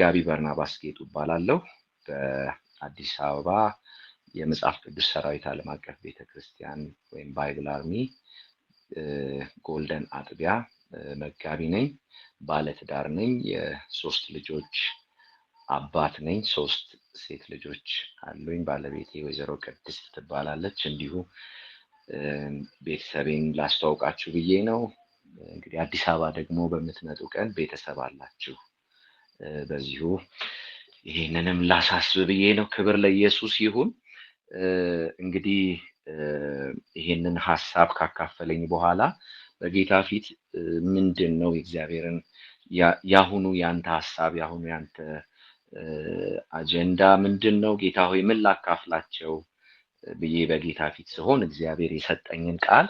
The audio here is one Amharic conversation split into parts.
መጋቢ በርናባስ ጌጡ እባላለሁ። በአዲስ አበባ የመጽሐፍ ቅዱስ ሰራዊት ዓለም አቀፍ ቤተክርስቲያን ወይም ባይብል አርሚ ጎልደን አጥቢያ መጋቢ ነኝ። ባለትዳር ነኝ። የሶስት ልጆች አባት ነኝ። 3 ሴት ልጆች አሉኝ። ባለቤቴ ወይዘሮ ቅድስት ትባላለች። እንዲሁ ቤተሰቤን ላስተዋውቃችሁ ብዬ ነው። እንግዲህ አዲስ አበባ ደግሞ በምትመጡ ቀን ቤተሰብ አላችሁ። በዚሁ ይሄንንም ላሳስብ ብዬ ነው። ክብር ለኢየሱስ ይሁን። እንግዲህ ይሄንን ሐሳብ ካካፈለኝ በኋላ በጌታ ፊት ምንድነው እግዚአብሔርን ያሁኑ ያንተ ሐሳብ ያሁኑ ያንተ አጀንዳ ምንድነው? ጌታ ሆይ ምን ላካፍላቸው ብዬ በጌታ ፊት ስሆን እግዚአብሔር የሰጠኝን ቃል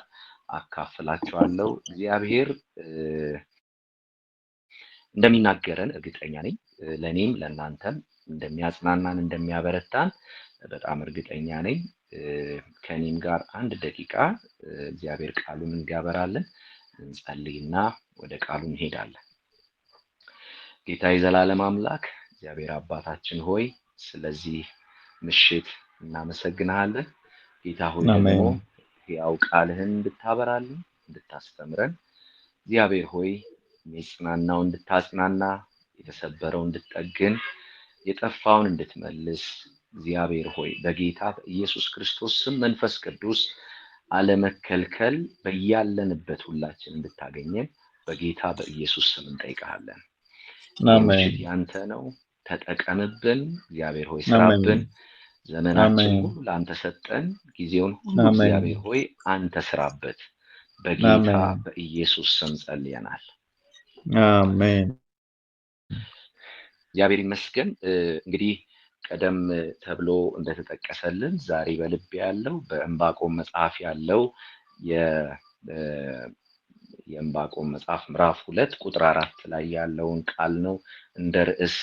አካፍላችኋለሁ። እግዚአብሔር እንደሚናገረን እርግጠኛ ነኝ። ለኔም ለእናንተም እንደሚያጽናናን እንደሚያበረታን በጣም እርግጠኛ ነኝ። ከኔም ጋር 1 ደቂቃ እግዚአብሔር ቃሉን እንዲያበራልን እንጸልይና ወደ ቃሉ እንሄዳለን። ጌታ የዘላለም አምላክ እግዚአብሔር አባታችን ሆይ ስለዚህ ምሽት እናመሰግናለን። ጌታ ሆይ ደግሞ ያው ቃልህን እንድታበራልን እንድታስተምረን እግዚአብሔር ሆይ የሚጽናናው እንድታጽናና የተሰበረው እንድትጠግን የጠፋውን እንድትመልስ እግዚአብሔር ሆይ በጌታ በኢየሱስ ክርስቶስ ስም መንፈስ ቅዱስ አለመከልከል በያለንበት ሁላችን እንድታገኘን በጌታ በኢየሱስ ስም እንጠይቃለን። አሜን። ያንተ ነው፣ ተጠቀምብን እግዚአብሔር ሆይ ስራብን። ዘመናችን ሁሉ ላንተ ሰጠን፣ ጊዜውን ሁሉ እግዚአብሔር ሆይ አንተ ስራበት። በጌታ በኢየሱስ ስም ጸልየናል። አሜን። እግዚአብሔር ይመስገን። እንግዲህ ቀደም ተብሎ እንደተጠቀሰልን ዛሬ በልብ ያለው በዕንባቆም መጽሐፍ ያለው የዕንባቆም መጽሐፍ ምዕራፍ 2 ቁጥር 4 ላይ ያለውን ቃል ነው እንደ ርዕስ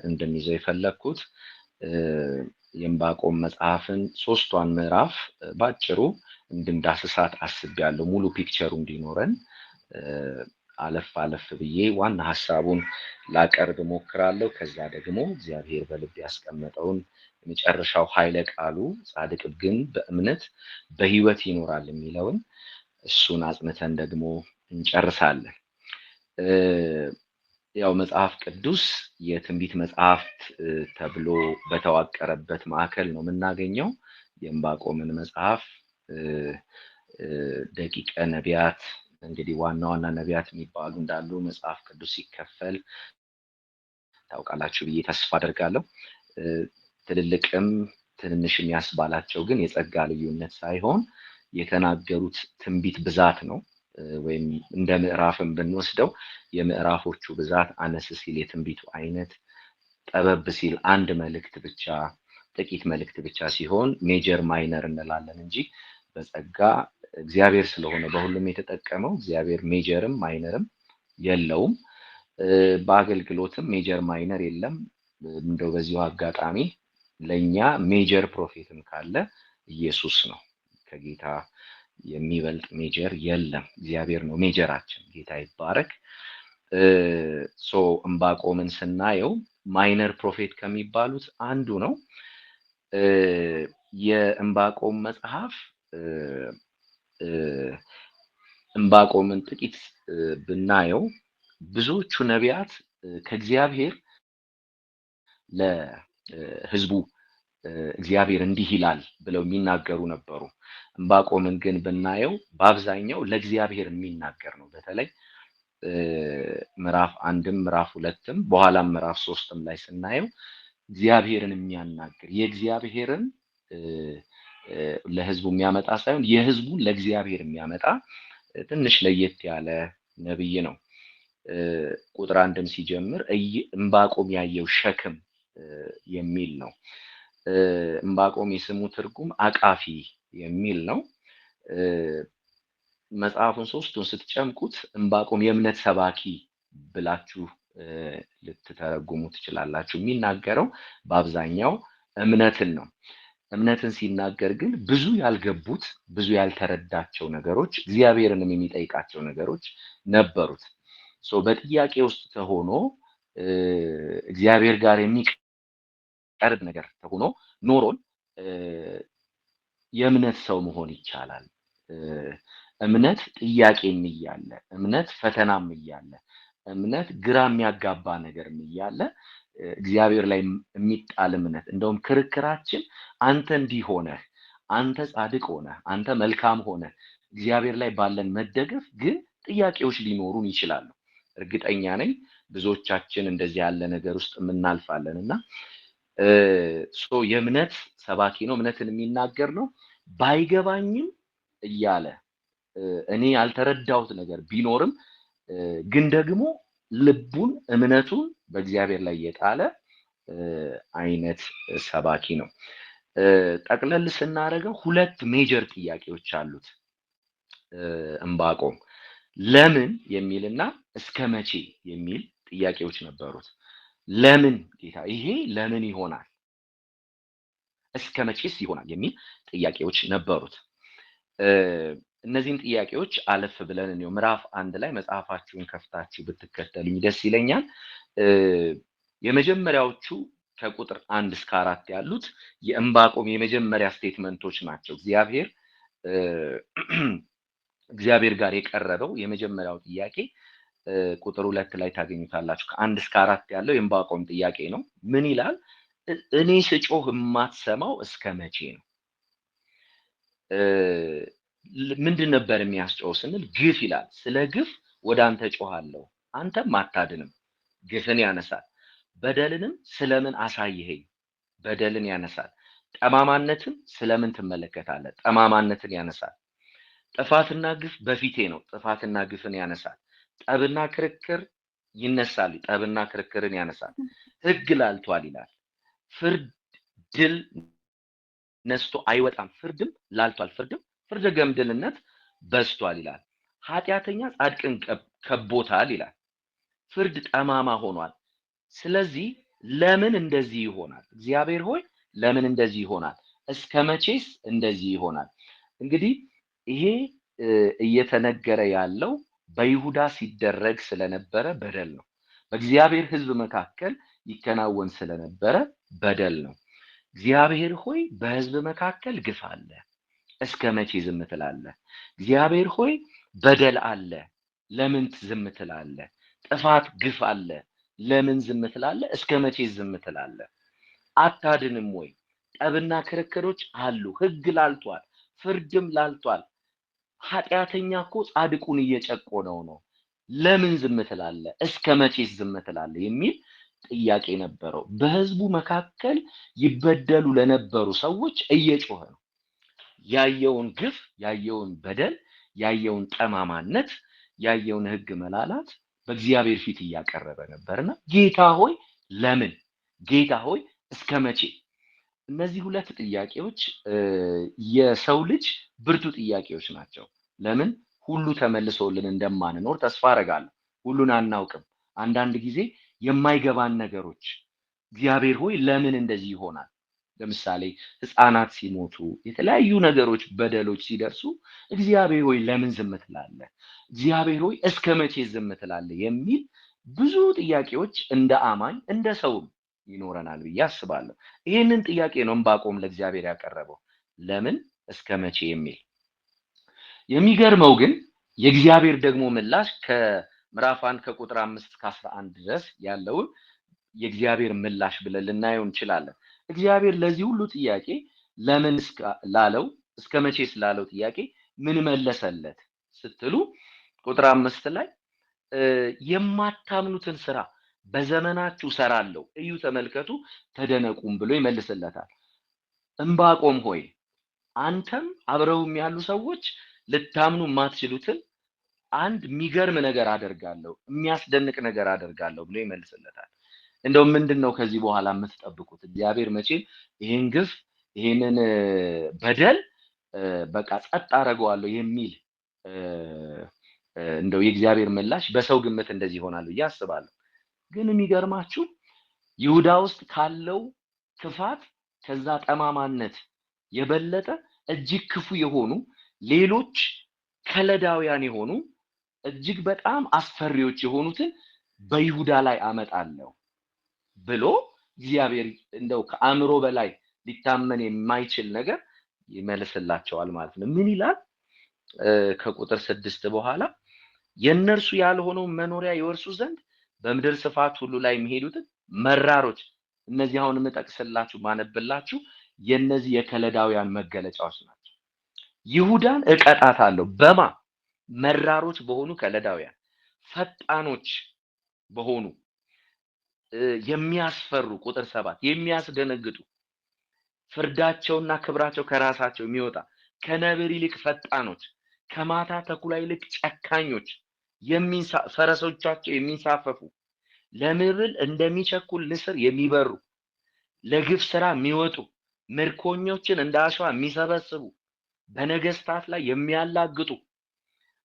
እንድንይዘው የፈለኩት። የዕንባቆም መጽሐፍን 3ቷን ምዕራፍ ባጭሩ እንድንዳስሳት አስቤያለሁ፣ ሙሉ ፒክቸሩ እንዲኖረን። አለፍ ብዬ ዋና ሐሳቡን ላቀርብ ሞክራለሁ። ከዛ ደግሞ እግዚአብሔር በልብ ያስቀመጠውን የመጨረሻው ኃይለ ቃሉ ጻድቅ ግን በእምነት በሕይወት ይኖራል የሚለውን እሱን አጽንተን ደግሞ እንጨርሳለን። ያው መጽሐፍ ቅዱስ የትንቢት መጽሐፍት ተብሎ በተዋቀረበት ማዕከል ነው የምናገኘው። የዕንባቆምን መጽሐፍ ደቂቀ ነቢያት እንግዲህ ዋና ነቢያት የሚባሉ እንዳሉ መጽሐፍ ቅዱስ ሲከፈል ታውቃላችሁ ብዬ ተስፋ አደርጋለሁ። ትልልቅም ትንንሽም ያስባላቸው ግን የጸጋ ልዩነት ሳይሆን የተናገሩት ትንቢት ብዛት ነው። ወይም እንደ ምዕራፍም ብንወስደው የምዕራፎቹ ብዛት አነስ ሲል የትንቢቱ አይነት፣ ጠበብ ሲል አንድ መልእክት ብቻ ጥቂት መልእክት ብቻ ሲሆን ሜጀር ማይነር እንላለን እንጂ በጸጋ እግዚአብሔር ስለሆነ በሁሉም የተጠቀመው እግዚአብሔር ሜጀርም ማይነርም የለውም። በአገልግሎትም ሜጀር ማይነር የለም። እንደው በዚሁ አጋጣሚ ለኛ ሜጀር ፕሮፌትም ካለ ኢየሱስ ነው። ከጌታ የሚበልጥ ሜጀር የለም። እግዚአብሔር ነው ሜጀራችን። ጌታ ይባረክ። ዕንባቆምን ስናየው ማይነር ፕሮፌት ከሚባሉት አንዱ ነው። የዕንባቆም መጽሐፍ ዕንባቆምን ጥቂት ብናየው ብዙዎቹ ነቢያት ከእግዚአብሔር ለሕዝቡ እግዚአብሔር እንዲህ ይላል ብለው የሚናገሩ ነበሩ። ዕንባቆምን ግን ብናየው በአብዛኛው ለእግዚአብሔር የሚናገር ነው። በተለይ ምዕራፍ 1ም ምዕራፍ 2ም በኋላም ምዕራፍ 3ም ላይ ስናየው እግዚአብሔርን የሚያናግር የእግዚአብሔርን ለሕዝቡ የሚያመጣ ሳይሆን የሕዝቡን ለእግዚአብሔር የሚያመጣ ትንሽ ለየት ያለ ነብይ ነው። ቁጥር 1ም ሲጀምር ዕንባቆም ያየው ሸክም የሚል ነው። ዕንባቆም የስሙ ትርጉም አቃፊ የሚል ነው። መጽሐፉን 3ቱን ስትጨምቁት ዕንባቆም የእምነት ሰባኪ ብላችሁ ልትተረጉሙ ትችላላችሁ። የሚናገረው በአብዛኛው እምነትን ነው። እምነትን ሲናገር ግን ብዙ ያልገቡት ብዙ ያልተረዳቸው ነገሮች እግዚአብሔርንም የሚጠይቃቸው ነገሮች ነበሩት። በጥያቄ ውስጥ ተሆኖ እግዚአብሔር ጋር የሚቀርብ ነገር ተሆኖ ኖሮን የእምነት ሰው መሆን ይቻላል። እምነት ጥያቄም እያለ፣ እምነት ፈተናም እያለ፣ እምነት ግራ የሚያጋባ ነገርም እያለ እግዚአብሔር ላይ የሚጣል እምነት እንደውም ክርክራችን አንተ እንዲህ ሆነህ፣ አንተ ጻድቅ ሆነህ፣ አንተ መልካም ሆነህ እግዚአብሔር ላይ ባለን መደገፍ ግን ጥያቄዎች ሊኖሩን ይችላሉ። እርግጠኛ ነኝ ብዙዎቻችን እንደዚህ ያለ ነገር ውስጥ የምናልፋለን እና የእምነት ሰባኪ ነው፣ እምነትን የሚናገር ነው። ባይገባኝም እያለ እኔ ያልተረዳሁት ነገር ቢኖርም ግን ደግሞ ልቡን እምነቱን በእግዚአብሔር ላይ የጣለ አይነት ሰባኪ ነው። ጠቅለል ስናደርገው ሁለት ሜጀር ጥያቄዎች አሉት ዕንባቆም። ለምን የሚልና እስከ መቼ የሚል ጥያቄዎች ነበሩት። ለምን ጌታ ይሄ ለምን ይሆናል፣ እስከ መቼስ ይሆናል የሚል ጥያቄዎች ነበሩት። እነዚህን ጥያቄዎች አለፍ ብለን ነው ምዕራፍ 1 ላይ መጽሐፋችሁን ከፍታችሁ ብትከተሉኝ ደስ ይለኛል። የመጀመሪያዎቹ ከቁጥር 1 እስከ 4 ያሉት የዕንባቆም የመጀመሪያ ስቴትመንቶች ናቸው። እግዚአብሔር ጋር የቀረበው የመጀመሪያው ጥያቄ ቁጥር 2 ላይ ታገኙታላችሁ። ከ1 እስከ 4 ያለው የዕንባቆም ጥያቄ ነው። ምን ይላል? እኔ ስጮህ የማትሰማው እስከ መቼ ነው? ምንድን ነበር የሚያስጮህ ስንል ግፍ ይላል። ስለ ግፍ ወደ አንተ ጮሃለሁ፣ አንተም አታድንም። ግፍን ያነሳል። በደልንም ስለምን አሳየኸኝ? በደልን ያነሳል። ጠማማነትን ስለምን ትመለከታለህ? ጠማማነትን ያነሳል። ጥፋትና ግፍ በፊቴ ነው፣ ጥፋትና ግፍን ያነሳል። ጠብና ክርክር ይነሳል፣ ጠብና ክርክርን ያነሳል። ሕግ ላልቷል ይላል። ፍርድ ድል ነስቶ አይወጣም፣ ፍርድም ላልቷል፣ ፍርደ ገምድልነት በዝቷል ይላል። ኃጢአተኛ ጻድቅን ከቦታል ይላል። ፍርድ ጠማማ ሆኗል። ስለዚህ ለምን እንደዚህ ይሆናል? እግዚአብሔር ሆይ ለምን እንደዚህ ይሆናል? እስከ መቼስ እንደዚህ ይሆናል? እንግዲህ ይሄ እየተነገረ ያለው በይሁዳ ሲደረግ ስለነበረ በደል ነው። በእግዚአብሔር ሕዝብ መካከል ይከናወን ስለነበረ በደል ነው። እግዚአብሔር ሆይ በሕዝብ መካከል ግፍ አለ፣ እስከ መቼ ዝም ትላለህ? እግዚአብሔር ሆይ በደል አለ፣ ለምን ዝም ትላለህ? ጥፋት ግፍ አለ፣ ለምን ዝም ትላለህ? እስከ መቼ ዝም ትላለህ? አታድንም ወይ? ጠብና ክርክሮች አሉ፣ ሕግ ላልቷል፣ ፍርድም ላልቷል። ኃጢአተኛ እኮ ጻድቁን እየጨቆነው ነው። ለምን ዝም ትላለህ? እስከ መቼስ ዝም ትላለህ? የሚል ጥያቄ ነበረው። በህዝቡ መካከል ይበደሉ ለነበሩ ሰዎች እየጮኸ ነው። ያየውን ግፍ፣ ያየውን በደል፣ ያየውን ጠማማነት፣ ያየውን ሕግ መላላት በእግዚአብሔር ፊት እያቀረበ ነበርና ጌታ ሆይ ለምን? ጌታ ሆይ እስከ መቼ? እነዚህ ሁለት ጥያቄዎች የሰው ልጅ ብርቱ ጥያቄዎች ናቸው። ለምን? ሁሉ ተመልሶልን እንደማንኖር ተስፋ አደርጋለሁ። ሁሉን አናውቅም። አንዳንድ ጊዜ የማይገባን ነገሮች እግዚአብሔር ሆይ ለምን እንደዚህ ይሆናል? ለምሳሌ ህፃናት ሲሞቱ፣ የተለያዩ ነገሮች በደሎች ሲደርሱ እግዚአብሔር ሆይ ለምን ዝም ትላለህ? እግዚአብሔር ሆይ እስከ መቼ ዝም ትላለህ? የሚል ብዙ ጥያቄዎች እንደ አማኝ እንደ ሰውም ይኖረናል ብዬ አስባለሁ። ይህንን ጥያቄ ነው ዕንባቆም ለእግዚአብሔር ያቀረበው፣ ለምን እስከ መቼ የሚል። የሚገርመው ግን የእግዚአብሔር ደግሞ ምላሽ ከምዕራፍ 1 ከቁጥር 5 እስከ 11 ድረስ ያለውን የእግዚአብሔር ምላሽ ብለን ልናየው እንችላለን። እግዚአብሔር ለዚህ ሁሉ ጥያቄ ለምን ላለው እስከ መቼ ስላለው ጥያቄ ምን መለሰለት ስትሉ ቁጥር 5 ላይ የማታምኑትን ስራ በዘመናችሁ ሰራለሁ፣ እዩ፣ ተመልከቱ፣ ተደነቁም ብሎ ይመልስለታል። ዕንባቆም ሆይ አንተም አብረውም ያሉ ሰዎች ልታምኑ የማትችሉትን አንድ የሚገርም ነገር አደርጋለሁ፣ የሚያስደንቅ ነገር አደርጋለሁ ብሎ ይመልስለታል። እንደው ምንድነው ከዚህ በኋላ የምትጠብቁት? እግዚአብሔር መቼም ይሄን ግፍ ይሄንን በደል በቃ ጸጥ አደርገዋለሁ የሚል እንደው የእግዚአብሔር ምላሽ በሰው ግምት እንደዚህ ይሆናል ብዬ አስባለሁ። ግን የሚገርማችሁ ይሁዳ ውስጥ ካለው ክፋት ከዛ ጠማማነት የበለጠ እጅግ ክፉ የሆኑ ሌሎች ከለዳውያን የሆኑ እጅግ በጣም አስፈሪዎች የሆኑትን በይሁዳ ላይ አመጣለሁ ብሎ እግዚአብሔር እንደው ከአእምሮ በላይ ሊታመን የማይችል ነገር ይመልስላቸዋል ማለት ነው። ምን ይላል? ከቁጥር 6 በኋላ የእነርሱ ያልሆነው መኖሪያ ይወርሱ ዘንድ በምድር ስፋት ሁሉ ላይ የሚሄዱትን መራሮች፣ እነዚህ አሁን የምጠቅስላችሁ ማነብላችሁ የነዚህ የከለዳውያን መገለጫዎች ናቸው። ይሁዳን እቀጣታለሁ በማ መራሮች በሆኑ ከለዳውያን፣ ፈጣኖች በሆኑ የሚያስፈሩ፣ ቁጥር 7 የሚያስደነግጡ፣ ፍርዳቸውና ክብራቸው ከራሳቸው የሚወጣ ከነብር ይልቅ ፈጣኖች፣ ከማታ ተኩላ ይልቅ ጨካኞች፣ ፈረሶቻቸው የሚንሳፈፉ፣ ለምብል እንደሚቸኩል ንስር የሚበሩ፣ ለግፍ ስራ የሚወጡ፣ ምርኮኞችን እንደ አሸዋ የሚሰበስቡ፣ በነገስታት ላይ የሚያላግጡ፣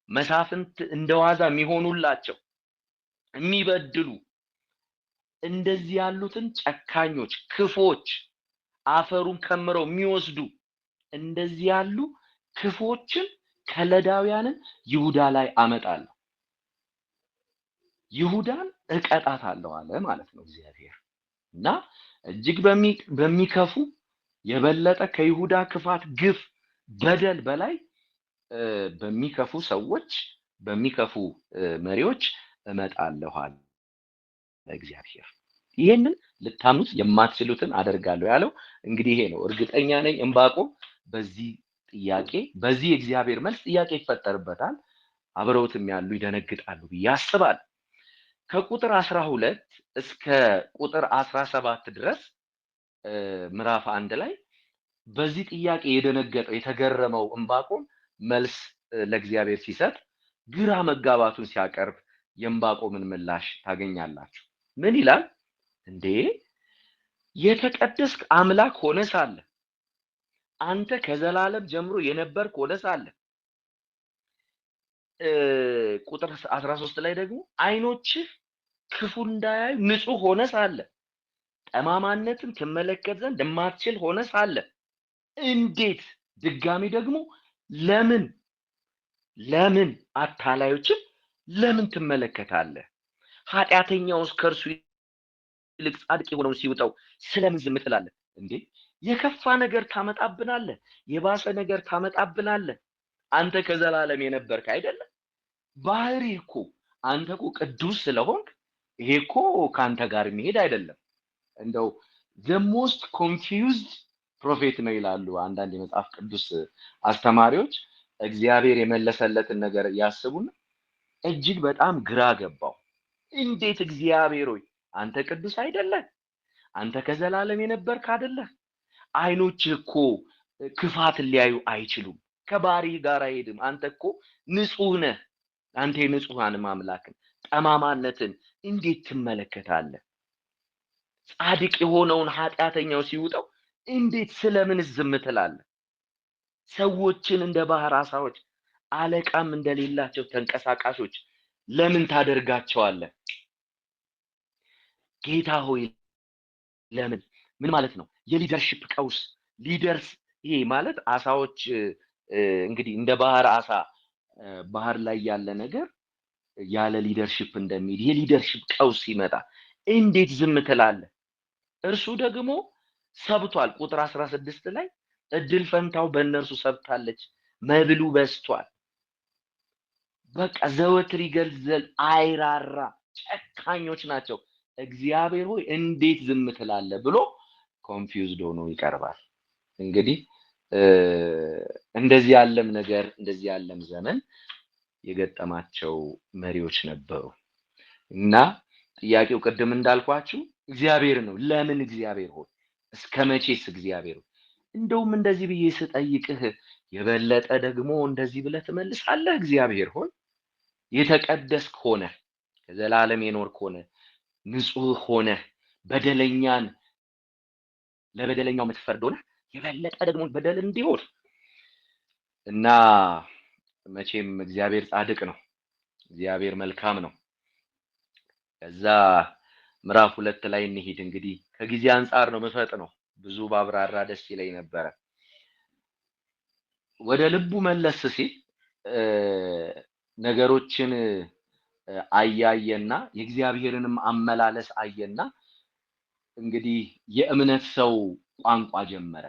መሳፍንት እንደዋዛ የሚሆኑላቸው፣ የሚበድሉ፣ እንደዚህ ያሉትን ጨካኞች፣ ክፎች፣ አፈሩን ከምረው የሚወስዱ እንደዚህ ያሉ ክፎችን ከለዳውያንን ይሁዳ ላይ አመጣለሁ፣ ይሁዳን እቀጣታለሁ አለ ማለት ነው እግዚአብሔር። እና እጅግ በሚከፉ የበለጠ ከይሁዳ ክፋት፣ ግፍ፣ በደል በላይ በሚከፉ ሰዎች፣ በሚከፉ መሪዎች እመጣለሁ አለ እግዚአብሔር። ይሄንን ልታምኑት የማትችሉትን አደርጋለሁ ያለው እንግዲህ ይሄ ነው። እርግጠኛ ነኝ ዕንባቆም በዚህ ጥያቄ፣ በዚህ እግዚአብሔር መልስ ጥያቄ ይፈጠርበታል። አብረውትም ያሉ ይደነግጣሉ ብዬ አስባለሁ። ከቁጥር 12 እስከ ቁጥር 17 ድረስ ምዕራፍ 1 ላይ በዚህ ጥያቄ የደነገጠው የተገረመው ዕንባቆም መልስ ለእግዚአብሔር ሲሰጥ ግራ መጋባቱን ሲያቀርብ የዕንባቆምን ምላሽ ታገኛላችሁ። ምን ይላል? እንዴ የተቀደስክ አምላክ ሆነ ሳለ፣ አንተ ከዘላለም ጀምሮ የነበርክ ሆነ ሳለ፣ ቁጥር 13 ላይ ደግሞ ዓይኖችህ ክፉ እንዳያዩ ንጹህ ሆነ ሳለ፣ ጠማማነትን ትመለከት ዘንድ የማትችል ሆነ ሳለ፣ እንዴት ድጋሚ ደግሞ ለምን አታላዮችን ለምን ትመለከታለህ? ኃጢአተኛውስ ከእርሱ ይልቅ ጻድቅ የሆነውን ሲውጠው ስለምን ዝም ትላለህ? እንዴ የከፋ ነገር ታመጣብናለህ፣ የባሰ ነገር ታመጣብናለህ። አንተ ከዘላለም የነበርክ አይደለም? ባህሪ እኮ አንተ እኮ ቅዱስ ስለሆንክ ይሄ እኮ ካንተ ጋር የሚሄድ አይደለም። እንደው the most confused prophet ነው ይላሉ አንዳንድ የመጽሐፍ ቅዱስ አስተማሪዎች። እግዚአብሔር የመለሰለትን ነገር ያስቡና እጅግ በጣም ግራ ገባው። እንዴት እግዚአብሔር ሆይ አንተ ቅዱስ አይደለህ? አንተ ከዘላለም የነበርክ አይደለህ? ዓይኖችህ እኮ ክፋትን ሊያዩ አይችሉም፣ ከባህሪ ጋር አይሄድም። አንተ እኮ ንጹህ ነህ። አንተ የንጹሃን አምላክ፣ ጠማማነትን እንዴት ትመለከታለህ? ጻድቅ የሆነውን ኃጢአተኛው ሲውጠው እንዴት ስለምን ዝም ትላለህ? ሰዎችን እንደ ባህር ዓሣዎች አለቃም እንደሌላቸው ተንቀሳቃሾች ለምን ታደርጋቸዋለህ? ጌታ ሆይ ለምን? ምን ማለት ነው? የሊደርሺፕ ቀውስ ሊደርስ። ይሄ ማለት ዓሣዎች እንግዲህ እንደ ባህር ዓሣ ባህር ላይ ያለ ነገር ያለ ሊደርሺፕ እንደሚሄድ የሊደርሺፕ ቀውስ ሲመጣ እንዴት ዝም ትላለህ? እርሱ ደግሞ ሰብቷል። ቁጥር 16 ላይ እድል ፈንታው በእነርሱ ሰብታለች፣ መብሉ በዝቷል። በቃ ዘወትር ይገልዘል አይራራ፣ ጨካኞች ናቸው። እግዚአብሔር ሆይ እንዴት ዝም ትላለህ ብሎ ኮንፊውዝድ ሆኖ ይቀርባል። እንግዲህ እንደዚህ ያለም ነገር እንደዚህ ያለም ዘመን የገጠማቸው መሪዎች ነበሩ እና ጥያቄው ቅድም እንዳልኳችሁ እግዚአብሔር ነው። ለምን እግዚአብሔር ሆይ? እስከ መቼስ እግዚአብሔር ሆይ? እንደውም እንደዚህ ብዬ ስጠይቅህ የበለጠ ደግሞ እንደዚህ ብለህ ትመልሳለህ። እግዚአብሔር ሆይ የተቀደስክ ሆነ፣ ከዘላለም የኖርክ ሆነ፣ ንጹህ ሆነ፣ በደለኛን ለበደለኛው የምትፈርድ ሆነ፣ የበለጠ ደግሞ በደል እንዲሆን እና መቼም እግዚአብሔር ጻድቅ ነው፣ እግዚአብሔር መልካም ነው። ከዛ ምዕራፍ 2 ላይ እንሂድ። እንግዲህ ከጊዜ አንፃር ነው የምፈጥነው፣ ብዙ ባብራራ ደስ ይለኝ ነበረ። ወደ ልቡ መለስ ሲል ነገሮችን አያየና የእግዚአብሔርንም አመላለስ አየና እንግዲህ የእምነት ሰው ቋንቋ ጀመረ።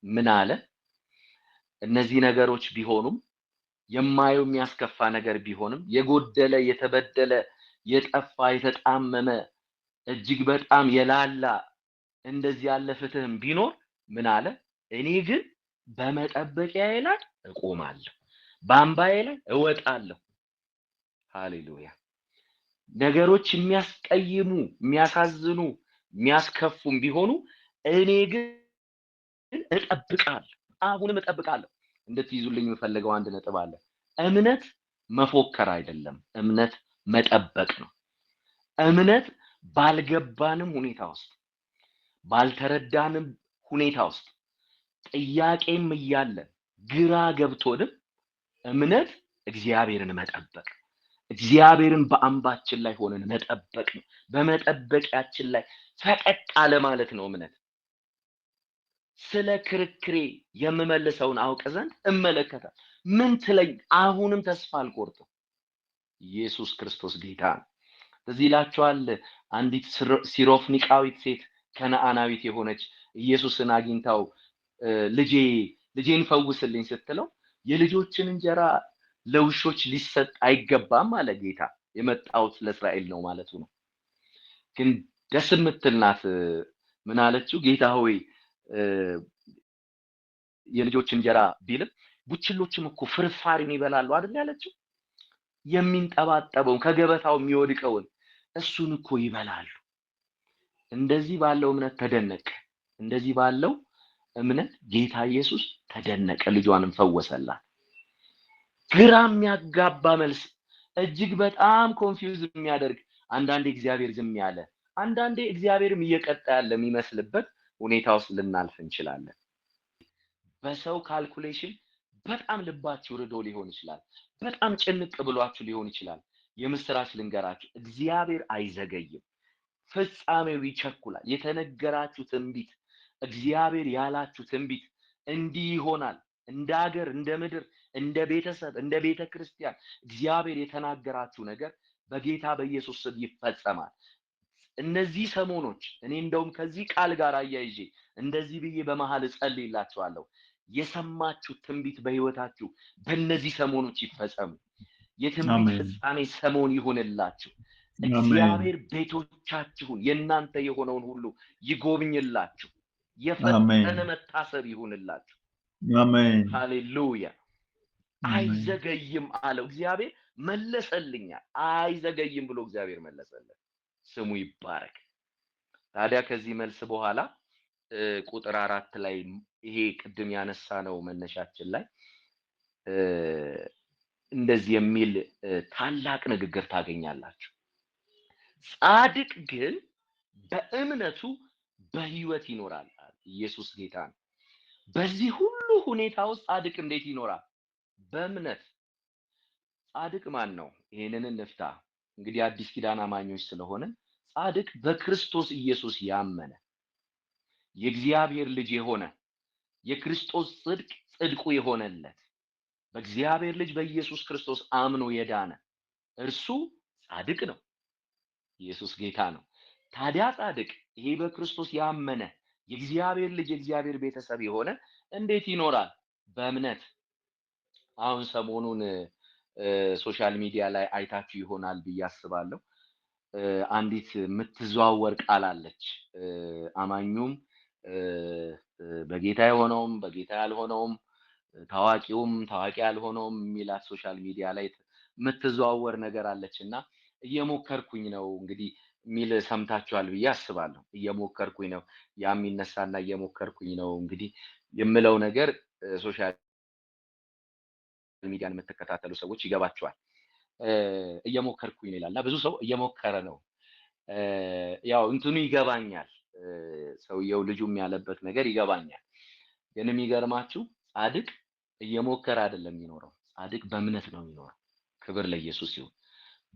ምን አለ? እነዚህ ነገሮች ቢሆኑም የማየው የሚያስከፋ ነገር ቢሆንም የጎደለ የተበደለ የጠፋ የተጣመመ እጅግ በጣም የላላ እንደዚህ ያለ ፍትህም ቢኖር ምን አለ? እኔ ግን በመጠበቂያዬ ላይ እቆማለሁ፣ በአምባዬ ላይ እወጣለሁ። ሃሌሉያ። ነገሮች የሚያስቀይሙ የሚያሳዝኑ የሚያስከፉም ቢሆኑ እኔ ግን እጠብቃለሁ፣ አሁንም እጠብቃለሁ። እንድትይዙልኝ የምፈልገው አንድ ነጥብ አለ። እምነት መፎከር አይደለም፣ እምነት መጠበቅ ነው። እምነት ባልገባንም ሁኔታ ውስጥ ባልተረዳንም ሁኔታ ውስጥ ጥያቄም እያለን ግራ ገብቶንም እምነት እግዚአብሔርን መጠበቅ፣ እግዚአብሔርን በአምባችን ላይ ሆነን መጠበቅ ነው። በመጠበቂያችን ላይ ፈቀቅ አለ ማለት ነው እምነት። ስለ ክርክሬ የምመልሰውን አውቅ ዘንድ እመለከታል። ምን ትለኝ? አሁንም ተስፋ አልቆርጥም። ኢየሱስ ክርስቶስ ጌታ ነው። እዚህ ይላችኋል። አንዲት ሲሮፍኒቃዊት ሴት ከነአናዊት የሆነች ኢየሱስን አግኝታው ልጄን ፈውስልኝ ስትለው የልጆችን እንጀራ ለውሾች ሊሰጥ አይገባም አለ ጌታ። የመጣሁት ለእስራኤል ነው ማለቱ ነው። ግን ደስ የምትል ናት። ምን አለችው? ጌታ ሆይ የልጆች እንጀራ ቢልም ቡችሎችም እኮ ፍርፋሪን ይበላሉ አይደል ያለችው። የሚንጠባጠበውን ከገበታው የሚወድቀውን እሱን እኮ ይበላሉ። እንደዚህ ባለው እምነት ተደነቀ። እንደዚህ ባለው እምነት ጌታ ኢየሱስ ተደነቀ፣ ልጇንም ፈወሰላት። ግራ የሚያጋባ መልስ፣ እጅግ በጣም ኮንፊውዝ የሚያደርግ አንዳንዴ እግዚአብሔር ዝም ያለ አንዳንዴ እግዚአብሔርም እየቀጣ ያለ የሚመስልበት ሁኔታ ውስጥ ልናልፍ እንችላለን። በሰው ካልኩሌሽን በጣም ልባችሁ ርዶ ሊሆን ይችላል። በጣም ጭንቅ ብሏችሁ ሊሆን ይችላል። የምስራች ልንገራችሁ፣ እግዚአብሔር አይዘገይም፣ ፍጻሜው ይቸኩላል። የተነገራችሁ ትንቢት፣ እግዚአብሔር ያላችሁ ትንቢት እንዲህ ይሆናል። እንደ ሀገር፣ እንደ ምድር፣ እንደ ቤተሰብ፣ እንደ ቤተ ክርስቲያን እግዚአብሔር የተናገራችሁ ነገር በጌታ በኢየሱስ ስም ይፈጸማል። እነዚህ ሰሞኖች እኔ እንደውም ከዚህ ቃል ጋር አያይዤ እንደዚህ ብዬ በመሃል እጸልይላችኋለሁ። የሰማችሁ ትንቢት በህይወታችሁ በእነዚህ ሰሞኖች ይፈጸሙ። የትንቢት ፍጻሜ ሰሞን ይሁንላችሁ። እግዚአብሔር ቤቶቻችሁን የእናንተ የሆነውን ሁሉ ይጎብኝላችሁ። የፈጠነ መታሰብ ይሁንላችሁ። አሜን። ሃሌሉያ። አይዘገይም አለው እግዚአብሔር፣ መለሰልኛል። አይዘገይም ብሎ እግዚአብሔር መለሰለት። ስሙ ይባረክ። ታዲያ ከዚህ መልስ በኋላ ቁጥር 4 ላይ ይሄ ቅድም ያነሳ ነው መነሻችን ላይ እንደዚህ የሚል ታላቅ ንግግር ታገኛላችሁ። ጻድቅ ግን በእምነቱ በህይወት ይኖራል። ኢየሱስ ጌታ ነው። በዚህ ሁሉ ሁኔታ ውስጥ ጻድቅ እንዴት ይኖራል? በእምነት። ጻድቅ ማን ነው? ይሄንን እንፍታ። እንግዲህ አዲስ ኪዳን አማኞች ስለሆነ ጻድቅ በክርስቶስ ኢየሱስ ያመነ የእግዚአብሔር ልጅ የሆነ የክርስቶስ ጽድቁ የሆነለት በእግዚአብሔር ልጅ በኢየሱስ ክርስቶስ አምኖ የዳነ እርሱ ጻድቅ ነው። ኢየሱስ ጌታ ነው። ታዲያ ጻድቅ ይሄ በክርስቶስ ያመነ የእግዚአብሔር ልጅ የእግዚአብሔር ቤተሰብ የሆነ እንዴት ይኖራል? በእምነት። አሁን ሰሞኑን ሶሻል ሚዲያ ላይ አይታችሁ ይሆናል ብዬ አስባለሁ። አንዲት የምትዘዋወር ቃል አለች። አማኙም በጌታ የሆነውም በጌታ ያልሆነውም ታዋቂውም ታዋቂ ያልሆነውም የሚላት ሶሻል ሚዲያ ላይ የምትዘዋወር ነገር አለችና እየሞከርኩኝ ነው እንግዲህ ሚል ሰምታችኋል ብዬ አስባለሁ። እየሞከርኩኝ ነው ያም ይነሳና እየሞከርኩኝ ነው እንግዲህ የምለው ነገር ሶሻል ሚዲያን የምትከታተሉ ሰዎች ይገባችኋል። እየሞከርኩኝ ይላልና ብዙ ሰው እየሞከረ ነው። ያው እንትኑ ይገባኛል፣ ሰውየው ልጁም ያለበት ነገር ይገባኛል። ግን የሚገርማችሁ ጻድቅ እየሞከረ አይደለም የሚኖረው፣ ጻድቅ በእምነት ነው የሚኖረው። ክብር ለኢየሱስ ይሁን።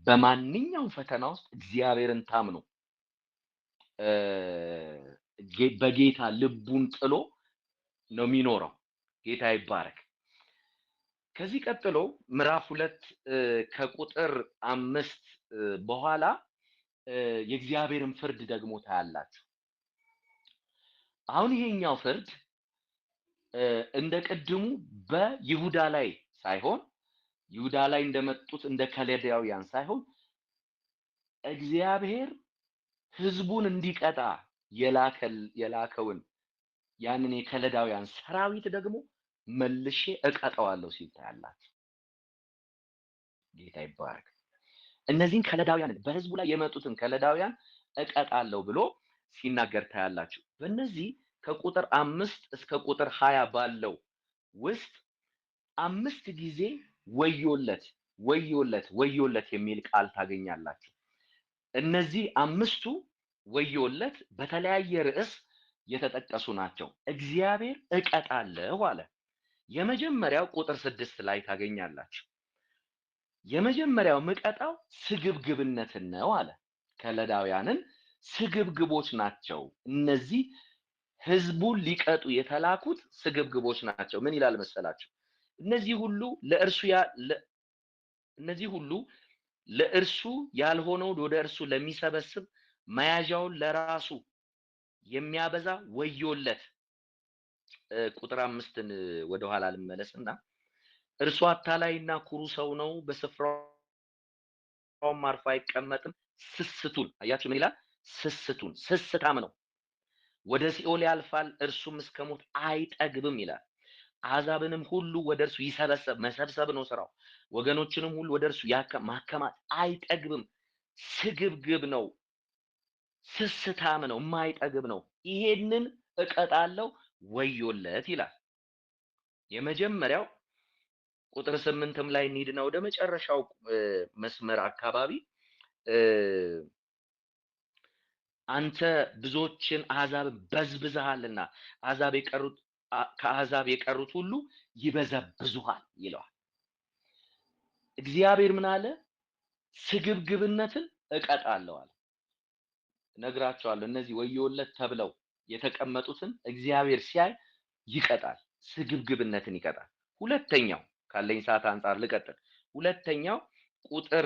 በማንኛውም ፈተና ውስጥ እግዚአብሔርን ታምኖ በጌታ ልቡን ጥሎ ነው የሚኖረው። ጌታ ይባረክ። ከዚህ ቀጥሎ ምዕራፍ 2 ከቁጥር 5 በኋላ የእግዚአብሔርን ፍርድ ደግሞ ታያላችሁ። አሁን ይሄኛው ፍርድ እንደ ቅድሙ በይሁዳ ላይ ሳይሆን ይሁዳ ላይ እንደመጡት እንደ ከለዳውያን ሳይሆን እግዚአብሔር ህዝቡን እንዲቀጣ የላከውን ያንን የከለዳውያን ሰራዊት ደግሞ መልሼ እቀጣዋለሁ ሲል ታያላችሁ። ጌታ ይባረክ። እነዚህን ከለዳውያን በህዝቡ ላይ የመጡትን ከለዳውያን እቀጣለሁ ብሎ ሲናገር ታያላችሁ። በእነዚህ ከቁጥር 5 እስከ ቁጥር 20 ባለው ውስጥ 5 ጊዜ ወዮለት ወዮለት ወዮለት የሚል ቃል ታገኛላችሁ። እነዚህ 5ቱ ወዮለት በተለያየ ርዕስ የተጠቀሱ ናቸው። እግዚአብሔር እቀጣለሁ አለ። የመጀመሪያው ቁጥር 6 ላይ ታገኛላችሁ። የመጀመሪያው ምቀጣው ስግብግብነትን ነው አለ። ከለዳውያንን ስግብግቦች ናቸው። እነዚህ ህዝቡን ሊቀጡ የተላኩት ስግብግቦች ናቸው። ምን ይላል መሰላችሁ? እነዚህ ሁሉ ለእርሱ ያልሆነውን ወደ እርሱ ለሚሰበስብ መያዣውን ለራሱ የሚያበዛ ወዮለት። ቁጥር 5ን ወደ ኋላ ልመለስና እርሱ አታላይና ኩሩ ሰው ነው፣ በስፍራውም አርፎ አይቀመጥም። ስስቱን አያችሁ፣ ምን ይላል? ስስታም ነው፣ ወደ ሲኦል ያልፋል፣ እርሱም እስከ ሞት አይጠግብም ይላል። አሕዛብንም ሁሉ ወደ እርሱ መሰብሰብ ነው ስራው። ወገኖችንም ሁሉ ወደ እርሱ ማከማት አይጠግብም። ስግብግብ ነው፣ ስስታም ነው፣ የማይጠግብ ነው። ይሄንን እቀጣለሁ ወዮለት ይላል። የመጀመሪያው ቁጥር 8ም ላይ እንሂድና ወደ መጨረሻው መስመር አካባቢ አንተ ብዙዎችን አሕዛብን በዝብዘሃልና ከአሕዛብ የቀሩት ሁሉ ይበዘብዙሃል ይለዋል። እግዚአብሔር ምን አለ? ስግብግብነትን እቀጣለሁ አለ። እነግራቸዋለሁ፣ እነዚህ ወዮለት ተብለው የተቀመጡትን እግዚአብሔር ሲያይ ይቀጣል፣ ስግብግብነትን ይቀጣል። ሁለተኛው ካለኝ ሰዓት አንፃር ልቀጥል። ሁለተኛው ቁጥር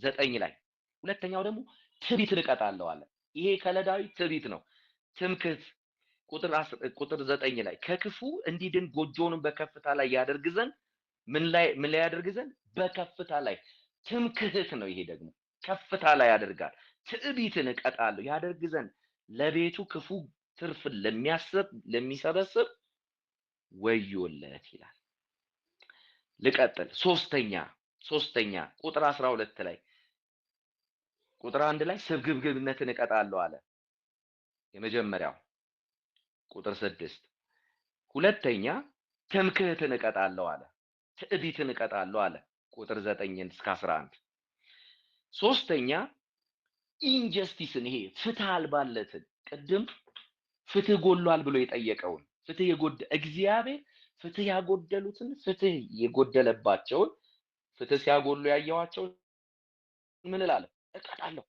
9 ላይ ሁለተኛው ደግሞ ትዕቢትን እቀጣለሁ አለ። ይሄ ከለዳዊ ትዕቢት ነው፣ ትምክህት። ቁጥር 9 ላይ ከክፉ እንዲድን ጎጆውንም በከፍታ ላይ ያደርግ ዘንድ ምን ላይ ያደርግ ዘንድ? በከፍታ ላይ። ትምክህት ነው። ይሄ ደግሞ ከፍታ ላይ ያደርጋል። ትዕቢትን እቀጣለሁ ያደርግ ዘንድ ለቤቱ ክፉ ትርፍን ለሚሰበስብ ወዮለት ይላል። ልቀጥል። ሶስተኛ ቁጥር 12 ላይ ቁጥር 1 ላይ ስግብግብነትን እቀጣለሁ አለ። የመጀመሪያው ቁጥር 6። ሁለተኛ ትምክህትን እቀጣለሁ አለ። ትዕቢትን እቀጣለሁ አለ። ቁጥር 9 እስከ 11። ሶስተኛ ኢንጀስቲስን፣ ይሄ ፍትህ አልባነትን፣ ቅድም ፍትህ ጎሏል ብሎ የጠየቀውን እግዚአብሔር ፍትህ ያጎደሉትን፣ ፍትህ የጎደለባቸውን፣ ፍትህ ሲያጎሉ ያየዋቸው ምን እላለሁ? እቀጣለሁ።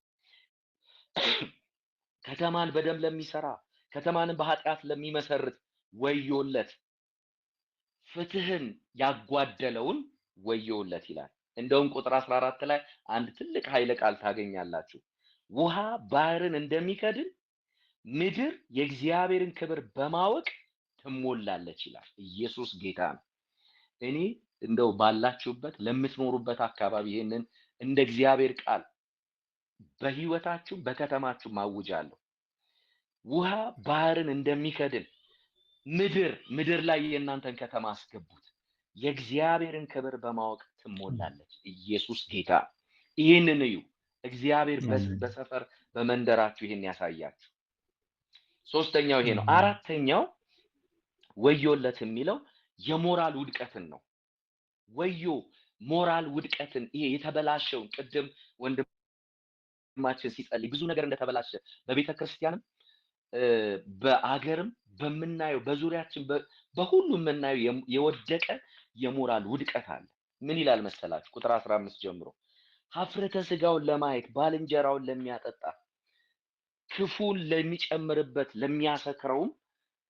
ከተማን በደም ለሚሰራ፣ ከተማንን በኃጢአት ለሚመሰርት ወዮለት። ፍትህን ያጓደለውን ወዮለት ይላል። እንደውም ቁጥር 14 ላይ አንድ ትልቅ ኃይለ ቃል ታገኛላችሁ። ውሃ ባህርን እንደሚከድን ምድር የእግዚአብሔርን ክብር በማወቅ ትሞላለች ይላል። ኢየሱስ ጌታ ነው። እኔ እንደው ባላችሁበት ለምትኖሩበት አካባቢ ይሄንን እንደ እግዚአብሔር ቃል በህይወታችሁ በከተማችሁ ማውጃለሁ። ውሃ ባህርን እንደሚከድን ምድር ላይ የእናንተን ከተማ አስገቡት፣ የእግዚአብሔርን ክብር በማወቅ ትሞላለች። ኢየሱስ ጌታ። ይህንን እዩ። እግዚአብሔር በሰፈር በመንደራችሁ ይሄን ያሳያችሁ። ሶስተኛው ይሄ ነው። አራተኛው ወዮለት የሚለው የሞራል ውድቀትን ነው። ወዮ ሞራል ውድቀትን፣ ይሄ የተበላሸውን፣ ቅድም ወንድማችን ሲጸልይ ብዙ ነገር እንደተበላሸ በቤተ ክርስቲያንም በአገርም በምናየው በዙሪያችን በሁሉ የምናየው የወደቀ የሞራል ውድቀት አለ። ምን ይላል መሰላችሁ? ቁጥር 15 ጀምሮ ሀፍረተ ስጋውን ለማየት ባልንጀራውን ለሚያጠጣ ክፉን ለሚጨምርበት ለሚያሰክረውም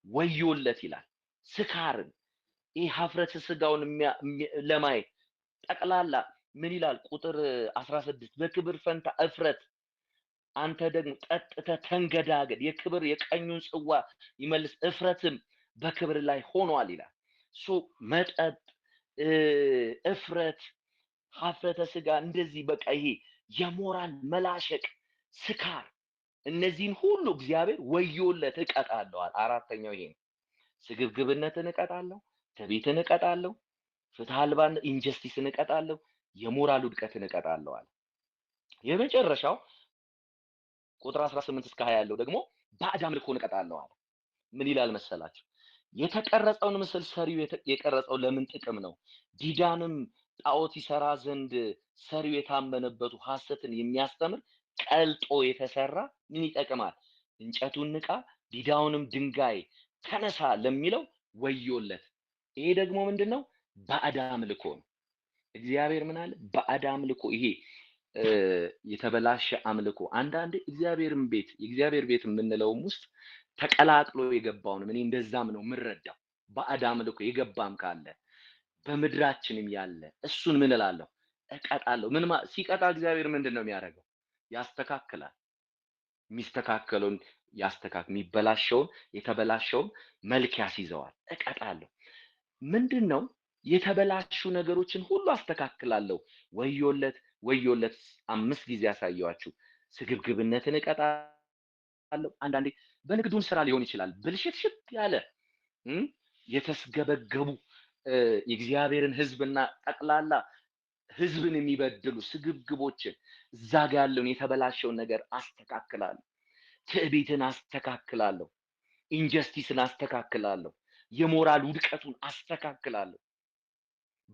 ወዮለት ይላል። ስካርን፣ ይሄ ሀፍረተ ስጋውን ለማየት ጠቅላላ ምን ይላል? ቁጥር 16 በክብር ፈንታ እፍረት አንተ ደግሞ ጠጥተህ ተንገዳገድ፣ የክብር የቀኙን ጽዋ ይመልስ፣ እፍረትም በክብር ላይ ሆኗል ይላል። መጠጥ፣ እፍረት፣ ሀፍረተ ስጋ እንደዚህ በቃ ይሄ የሞራል መላሸቅ፣ ስካር፣ እነዚህን ሁሉ እግዚአብሔር ወዮለት እቀጣለሁ። አራተኛው ይሄ ነው። ስግብግብነትን እቀጣለሁ፣ ትዕቢትን እቀጣለሁ፣ ፍትሐ አልባነት ኢንጀስቲስን እቀጣለሁ፣ የሞራል ውድቀትን እቀጣለሁ አለ። የመጨረሻው ቁጥር 18 እስከ 20 ያለው ደግሞ ባዕድ አምልኮን እቀጣለሁ አለ። ምን ይላል መሰላችሁ? የተቀረጸውን ምስል ሰሪው የቀረጸው ለምን ጥቅም ነው? ዲዳንም ጣዖት ይሰራ ዘንድ ሰሪው የታመነበቱ ሐሰትን የሚያስተምር ቀልጦ የተሰራ ምን ይጠቅማል? እንጨቱን ንቃ ዲዳውንም ድንጋይ ተነሳ ለሚለው ወዮለት። ይሄ ደግሞ ምንድነው? ባዕድ አምልኮ ነው። እግዚአብሔር ምን አለ? ባዕድ አምልኮ፣ ይሄ የተበላሸ አምልኮ። አንዳንዴ እግዚአብሔርን ቤት የእግዚአብሔር ቤት የምንለውም ውስጥ ተቀላቅሎ የገባውን እኔ እንደዛም ነው የምረዳው። ባዕድ አምልኮ የገባም ካለ በምድራችንም ያለ እሱን ምን እላለሁ? እቀጣለሁ። ምን ሲቀጣ እግዚአብሔር ምንድነው የሚያደርገው? ያስተካክላል። የሚስተካከለውን የሚበላሸውን የተበላሸውን መልክ ያስይዘዋል። እቀጣለሁ። ምንድነው? የተበላሹ ነገሮችን ሁሉ አስተካክላለሁ። ወዮለት ወዮለት 5 ጊዜ ያሳየዋችሁ። ስግብግብነትን እቀጣለሁ። አንዳንዴ በንግዱን ስራ ሊሆን ይችላል። ብልሽትሽት ያለ የተስገበገቡ የእግዚአብሔርን ሕዝብና ጠቅላላ ሕዝብን የሚበድሉ ስግብግቦችን እዛ ጋር ያለውን የተበላሸውን ነገር አስተካክላለሁ። ትዕቢትን አስተካክላለሁ። ኢንጀስቲስን አስተካክላለሁ። የሞራል ውድቀቱን አስተካክላለሁ።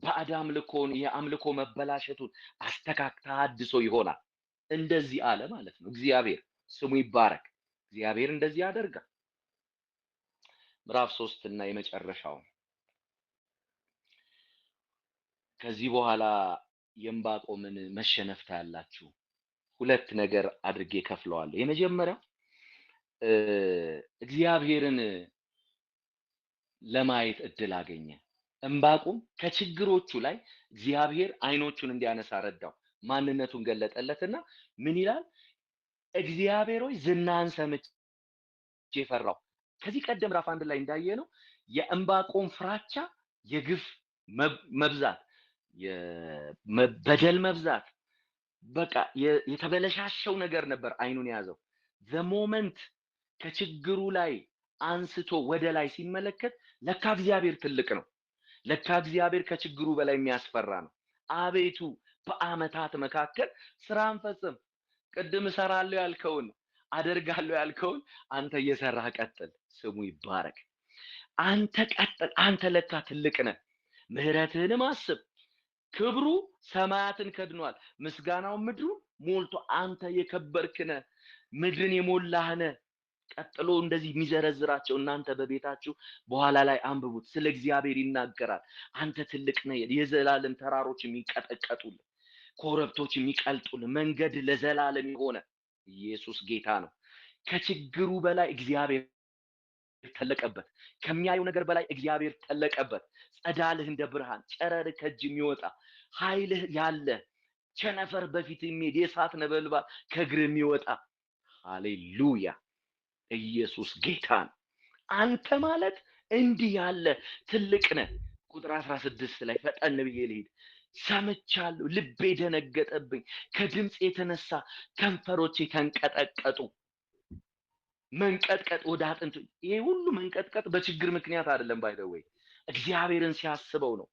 ባዕድ አምልኮን የአምልኮ መበላሸቱን ታድሶ ይሆናል። እንደዚህ አለ ማለት ነው። እግዚአብሔር ስሙ ይባረክ። እግዚአብሔር እንደዚህ ያደርጋል። ምዕራፍ 3 እና የመጨረሻው ከዚህ በኋላ የዕንባቆምን መሸነፍ ታያላችሁ። 2 ነገር አድርጌ ከፍለዋለሁ። የመጀመሪያው እግዚአብሔርን ለማየት እድል አገኘ። ዕንባቆም ከችግሮቹ ላይ እግዚአብሔር አይኖቹን እንዲያነሳ ረዳው። ማንነቱን ገለጠለትና ምን ይላል? እግዚአብሔር ሆይ ዝናህን ሰምቼ ፈራሁ። ከዚህ ቀደም ምዕራፍ 1 ላይ እንዳየነው የዕንባቆም ፍራቻ የግፍ መብዛት፣ የበደል መብዛት፣ በቃ የተበለሻሸው ነገር ነበር አይኑን ያዘው። ዘሞመንት ከችግሩ ላይ አንስቶ ወደ ላይ ሲመለከት ለካ እግዚአብሔር ትልቅ ነው። ለካ እግዚአብሔር ከችግሩ በላይ የሚያስፈራ ነው። አቤቱ በአመታት መካከል ስራን ፈጽም። ቅድም እሰራለሁ ያልከውን አደርጋለሁ ያልከውን አንተ እየሰራህ ቀጥል። ስሙ ይባረክ። አንተ ቀጥል። አንተ ለካ ትልቅ ነህ። ምህረትህንም አስብ። ክብሩ ሰማያትን ከድኗል፣ ምስጋናው ምድሩን ሞልቶ አንተ የከበርክ ነህ፣ ምድርን የሞላህ ነህ። ቀጥሎ እንደዚህ የሚዘረዝራቸው እናንተ በቤታችሁ በኋላ ላይ አንብቡት። ስለ እግዚአብሔር ይናገራል። አንተ ትልቅ ነህ። የዘላለም ተራሮች የሚንቀጠቀጡልህ፣ ኮረብቶች የሚቀልጡልህ፣ መንገድ ለዘላለም የሆነ ኢየሱስ ጌታ ነው። ከችግሩ በላይ እግዚአብሔር ተለቀበት። ከሚያየው ነገር በላይ እግዚአብሔር ተለቀበት። ጸዳልህ እንደ ብርሃን፣ ጨረር ከእጅ የሚወጣ ኃይልህ ያለ ቸነፈር በፊት የሚሄድ የእሳት ነበልባል ከእግር የሚወጣ ሃሌሉያ! ኢየሱስ ጌታ ነው። አንተ ማለት እንዲህ ያለ ትልቅ ነህ። ቁጥር 16 ላይ ፈጠን ብዬ ልሂድ። ሰምቻለሁ፣ ልቤ ደነገጠብኝ፣ ከድምፅ የተነሳ ከንፈሮቼ ተንቀጠቀጡ። መንቀጥቀጥ ወደ አጥንቱ። ይሄ ሁሉ መንቀጥቀጥ በችግር ምክንያት አይደለም። ባይደወይ እግዚአብሔርን ሲያስበው ነው።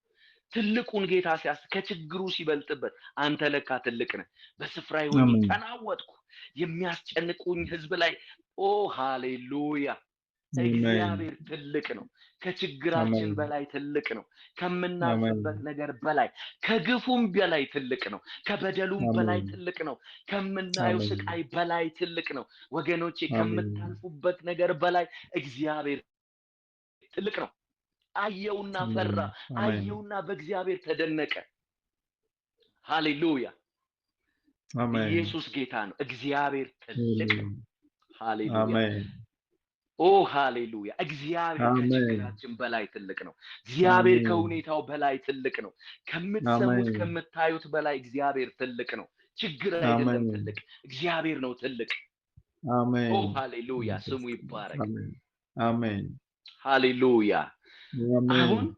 ትልቁን ጌታ ሲያስብ ከችግሩ ሲበልጥበት አንተ ለካ ትልቅ ነህ። በስፍራዬ ሆኜ ተናወጥኩ። የሚያስጨንቁኝ ህዝብ ላይ ኦ ሃሌሉያ! እግዚአብሔር ትልቅ ነው። ከችግራችን በላይ ትልቅ ነው። ከምናልፍበት ነገር በላይ ከግፉም በላይ ትልቅ ነው። ከበደሉም በላይ ትልቅ ነው። ከምናየው ስቃይ በላይ ትልቅ ነው። ወገኖቼ ከምታልፉበት ነገር በላይ እግዚአብሔር ትልቅ ነው። አየውና ፈራ፣ አየውና በእግዚአብሔር ተደነቀ። ሃሌሉያ! ኢየሱስ ጌታ ነው። እግዚአብሔር ትልቅ ነው። ሃሌሉያ! ኦ ሃሌሉያ! እግዚአብሔር አሜን ከችግራችን በላይ ትልቅ ነው። እግዚአብሔር አሜን ከሁኔታው በላይ ትልቅ ነው። ከምትሰሙት አሜን ከምታዩት በላይ እግዚአብሔር ትልቅ ነው። ችግር አይደለም አሜን ትልቅ፣ እግዚአብሔር ነው ትልቅ። ኦ አሜን ሃሌሉያ! ስሙ ይባረክ። አሜን አሜን ሃሌሉያ! አሁን አሜን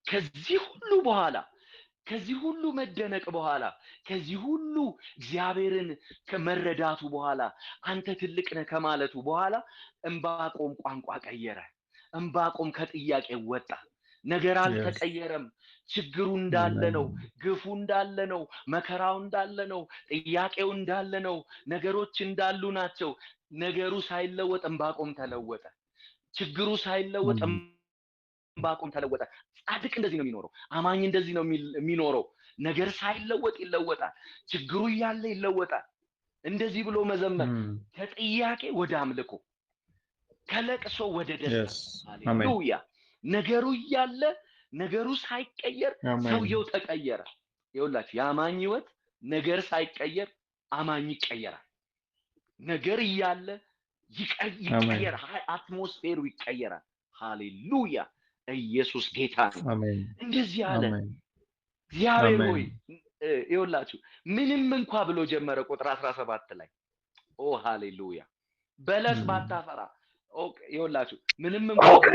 ከዚህ ሁሉ በኋላ ከዚህ ሁሉ መደነቅ በኋላ ከዚህ ሁሉ እግዚአብሔርን ከመረዳቱ በኋላ አንተ ትልቅ ነህ ከማለቱ በኋላ ዕንባቆም ቋንቋ ቀየረ። ዕንባቆም ከጥያቄ ወጣ። ነገር yes አልተቀየረም። ችግሩ እንዳለ ነው፣ amen ግፉ እንዳለ ነው፣ መከራው እንዳለ ነው፣ ጥያቄው እንዳለ ነው፣ ነገሮች እንዳሉ ናቸው። ነገሩ ሳይለወጥ ዕንባቆም ተለወጠ። ችግሩ ሳይለወጥ amen ዕንባቆም ተለወጠ። ጻድቅ እንደዚህ ነው የሚኖረው። አማኝ እንደዚህ ነው የሚኖረው። ነገር ሳይለወጥ ይለወጣል። ችግሩ እያለ ይለወጣል። እንደዚህ ብሎ መዘመር ከጥያቄ ወደ አምልኮ፣ ከለቅሶ ወደ ደስታ። yes amen ሃሌሉያ! ነገሩ እያለ ነገሩ ሳይቀየር amen ሰውየው ተቀየረ። ይኸውላችሁ የአማኝ ህይወት ነገር ሳይቀየር አማኝ ይቀየራል። ነገር እያለ amen ይቀየራል። አትሞስፌሩ ይቀየራል። ሃሌሉያ! ኢየሱስ ጌታ ነው። amen እንደዚህ አለ amen እግዚአብሔር ሆይ። amen ይኸውላችሁ ምንም እንኳ ብሎ ጀመረ ቁጥር 17 ላይ። ኦ ሃሌሉያ! በለስ ባታፈራ ይኸውላችሁ ምንም እንኳ ብሎ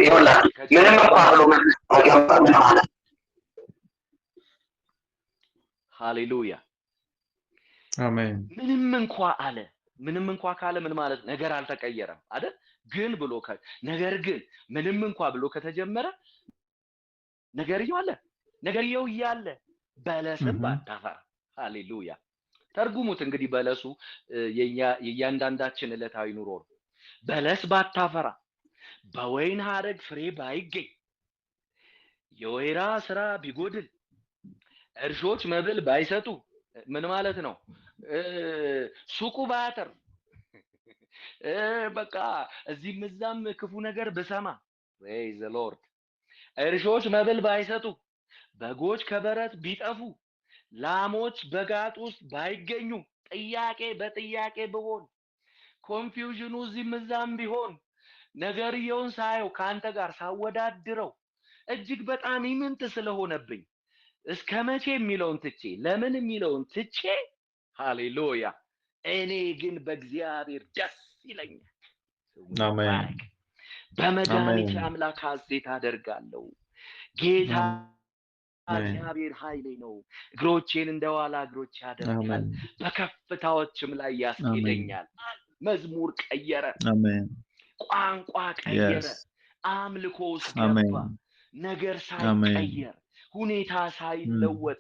ሃሌሉያ! amen ምንም እንኳ አለ። ምንም እንኳ ካለ ምን ማለት ነገር አልተቀየረም አይደል? ግን ብሎ ነገር ግን ምንም እንኳ ብሎ ከተጀመረ ነገርየው አለ። ነገርየው እያለ በለስም ባታፈራ። ሃሌሉያ! ተርጉሙት እንግዲህ በለሱ የእያንዳንዳችን ዕለታዊ ኑሮ ነው። በለስ ባታፈራ፣ በወይን ሐረግ ፍሬ ባይገኝ፣ የወይራ ስራ ቢጎድል፣ እርሾች መብል ባይሰጡ፣ ምን ማለት ነው? ሱቁ ባያተር፣ በቃ እዚህም እዛም ክፉ ነገር ብሰማ፣ ፕሬዝ ዘ ሎርድ፣ እርሾች መብል ባይሰጡ፣ በጎች ከበረት ቢጠፉ፣ ላሞች በጋጥ ውስጥ ባይገኙ፣ ጥያቄ በጥያቄ ብሆን፣ ኮንፊውዥኑ እዚህም እዛም ቢሆን፣ ነገርየውን ሳየው ከአንተ ጋር ሳወዳድረው እጅግ በጣም ኢምንት ስለሆነብኝ እስከ መቼ የሚለውን ትቼ ለምን የሚለውን ትቼ፣ ሃሌሉያ፣ እኔ ግን በእግዚአብሔር ደስ ይለኛል። አሜን በመድኃኒቴ አሜን አምላክ ሐሴት አደርጋለሁ። ጌታ አሜን እግዚአብሔር ኃይሌ ነው። እግሮቼን እንደ ዋላ እግሮች ያደርጋል፣ አሜን በከፍታዎችም ላይ ያስኬደኛል። መዝሙር ቀየረ፣ አሜን ቋንቋ ቀየረ፣ yes አምልኮ ውስጥ አሜን ገባ። ነገር አሜን ሳይቀየር ሁኔታ ሳይለወጥ